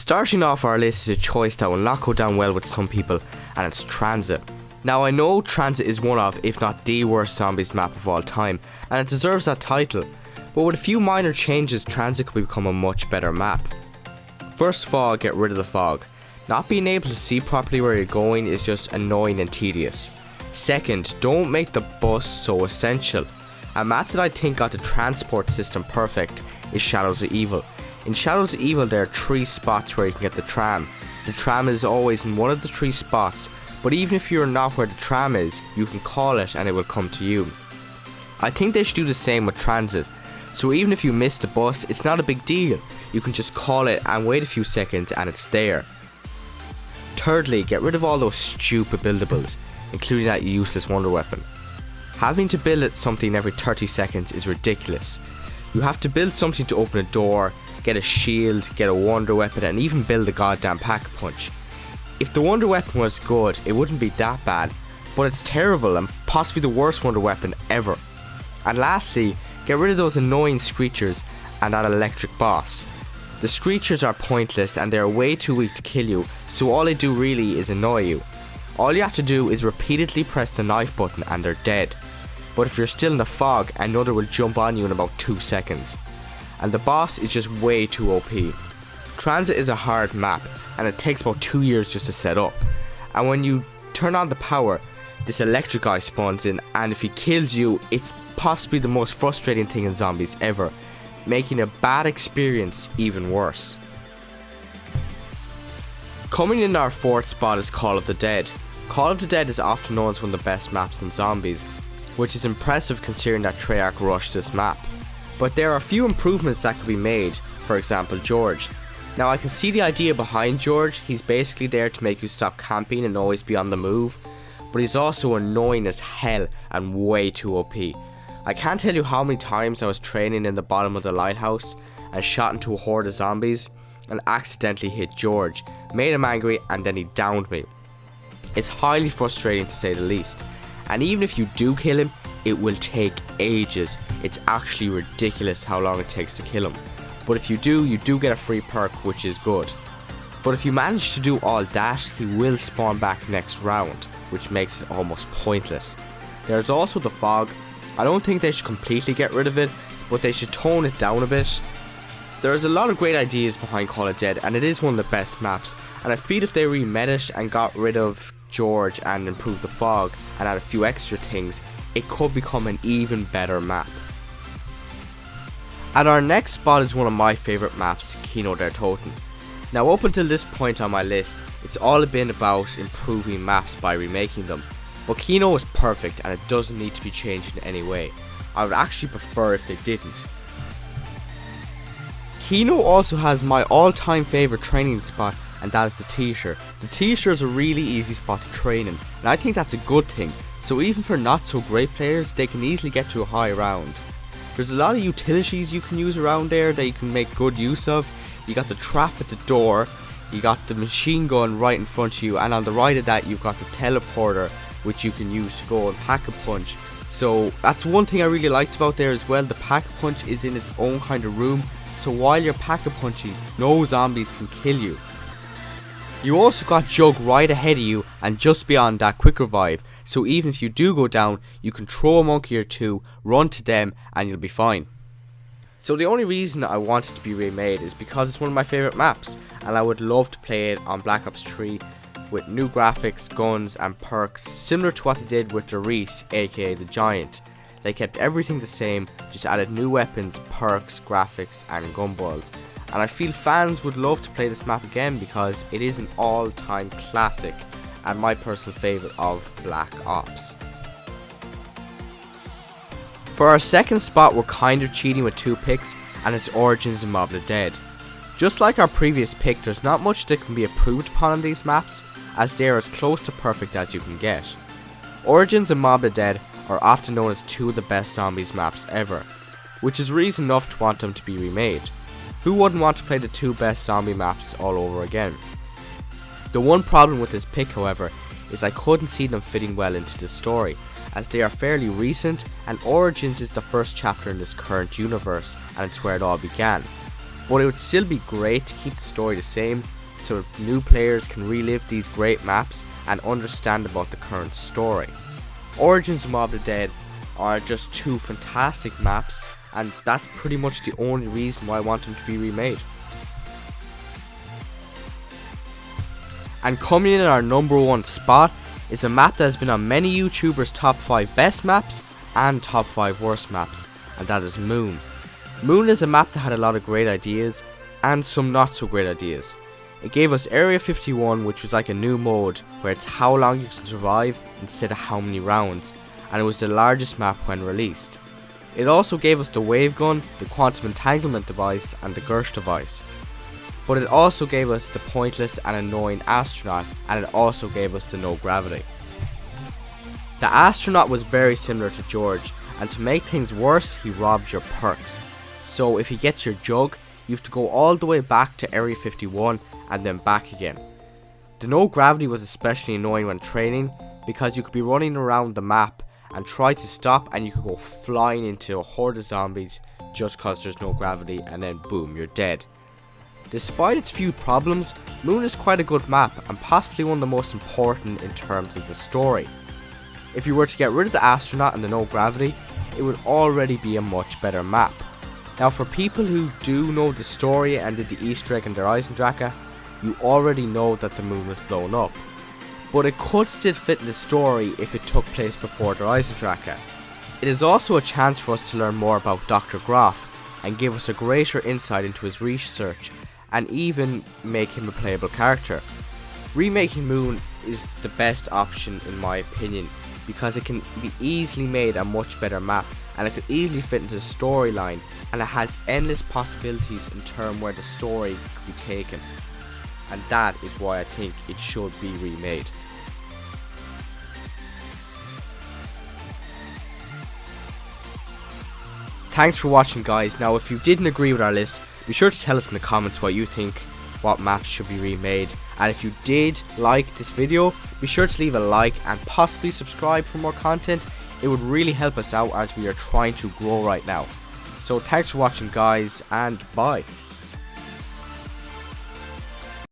Starting off our list is a choice that will not go down well with some people, and it's Transit. Now I know Transit is one of, if not the worst zombies map of all time, and it deserves that title, but with a few minor changes Transit could become a much better map. First of all, get rid of the fog. Not being able to see properly where you're going is just annoying and tedious. Second, don't make the bus so essential. A map that I think got the transport system perfect is Shadows of Evil. In Shadows of Evil there are 3 spots where you can get the tram. The tram is always in one of the 3 spots, but even if you're not where the tram is, you can call it and it will come to you. I think they should do the same with Transit. So even if you miss the bus, it's not a big deal. You can just call it and wait a few seconds and it's there. Thirdly, get rid of all those stupid buildables, including that useless wonder weapon. Having to build something every 30 seconds is ridiculous. You have to build something to open a door, get a shield, get a wonder weapon, and even build a goddamn pack-a-punch. If the wonder weapon was good, it wouldn't be that bad, but it's terrible and possibly the worst wonder weapon ever. And lastly, get rid of those annoying screechers and that electric boss. The screechers are pointless and they are way too weak to kill you, so all they do really is annoy you. All you have to do is repeatedly press the knife button and they're dead. But if you're still in the fog, another will jump on you in about 2 seconds. And the boss is just way too OP. Transit is a hard map and it takes about 2 years just to set up. And when you turn on the power, this electric guy spawns in, and if he kills you, it's possibly the most frustrating thing in zombies ever, making a bad experience even worse. Coming in our 4th spot is Call of the Dead. Call of the Dead is often known as one of the best maps in zombies, which is impressive considering that Treyarch rushed this map. But there are a few improvements that could be made, for example George. Now I can see the idea behind George. He's basically there to make you stop camping and always be on the move, but he's also annoying as hell and way too OP. I can't tell you how many times I was training in the bottom of the lighthouse and shot into a horde of zombies and accidentally hit George, made him angry, and then he downed me. It's highly frustrating to say the least, and even if you do kill him, it will take ages. It's actually ridiculous how long it takes to kill him. But if you do get a free perk, which is good. But if you manage to do all that, he will spawn back next round, which makes it almost pointless. There's also the fog. I don't think they should completely get rid of it, but they should tone it down a bit. There's a lot of great ideas behind Call of Dead, and it is one of the best maps, and I feel if they remade it and got rid of George and improved the fog and add a few extra things, it could become an even better map. At our next spot is one of my favourite maps, Kino TOTEN. Now up until this point on my list, it's all been about improving maps by remaking them, but Kino is perfect and it doesn't need to be changed in any way. I would actually prefer if they didn't. Kino also has my all-time favourite training spot, and that is the T-shirt. The T-shirt is a really easy spot to train in, and I think that's a good thing, so even for not so great players, they can easily get to a high round. There's a lot of utilities you can use around there that you can make good use of. You got the trap at the door, you got the machine gun right in front of you, and on the right of that you've got the teleporter, which you can use to go and pack a punch. So that's one thing I really liked about there as well. The pack a punch is in its own kind of room, so while you're pack a punching, no zombies can kill you. You also got Jug right ahead of you and just beyond that quick revive, so even if you do go down, you can throw a monkey or two, run to them, and you'll be fine. So the only reason I want it to be remade is because it's one of my favourite maps, and I would love to play it on Black Ops 3 with new graphics, guns and perks, similar to what they did with the Reese, aka the Giant. They kept everything the same, just added new weapons, perks, graphics and gunballs. And I feel fans would love to play this map again because it is an all-time classic and my personal favourite of Black Ops. For our second spot, we're kind of cheating with 2 picks, and it's Origins and Mob of the Dead. Just like our previous pick, there's not much that can be improved upon on these maps, as they are as close to perfect as you can get. Origins and Mob of the Dead are often known as 2 of the best zombies maps ever, which is reason enough to want them to be remade. Who wouldn't want to play the 2 best zombie maps all over again? The one problem with this pick, however, is I couldn't see them fitting well into the story, as they are fairly recent and Origins is the first chapter in this current universe and it's where it all began. but it would still be great to keep the story the same so new players can relive these great maps and understand about the current story. Origins of Mob of the Dead are just two fantastic maps, and that's pretty much the only reason why I want them to be remade. And coming in at our number 1 spot is a map that has been on many YouTubers' top 5 best maps and top 5 worst maps, and that is Moon. Moon is a map that had a lot of great ideas and some not so great ideas. It gave us Area 51, which was like a new mode where it's how long you can survive instead of how many rounds, and it was the largest map when released. It also gave us the wave gun, the quantum entanglement device and the Gersh device. But it also gave us the pointless and annoying astronaut, and it also gave us the no gravity. The astronaut was very similar to George, and to make things worse, he robbed your perks. So if he gets your jug, you have to go all the way back to Area 51 and then back again. The no gravity was especially annoying when training, because you could be running around the map and try to stop and you could go flying into a horde of zombies just cause there's no gravity, and then boom, you're dead. Despite its few problems, Moon is quite a good map and possibly one of the most important in terms of the story. If you were to get rid of the astronaut and the no gravity, it would already be a much better map. Now for people who do know the story and did the Easter egg in their Eisendrache, you already know that the moon was blown up. But it could still fit in the story if it took place before their Eisendrache. It is also a chance for us to learn more about Dr. Groff and give us a greater insight into his research and even make him a playable character. Remaking Moon is the best option in my opinion, because it can be easily made a much better map and it could easily fit into the storyline, and it has endless possibilities in terms where the story could be taken, and that is why I think it should be remade. Thanks for watching guys. Now if you didn't agree with our list, be sure to tell us in the comments what you think, what maps should be remade, and if you did like this video, be sure to leave a like and possibly subscribe for more content. It would really help us out as we are trying to grow right now. So thanks for watching guys, and bye.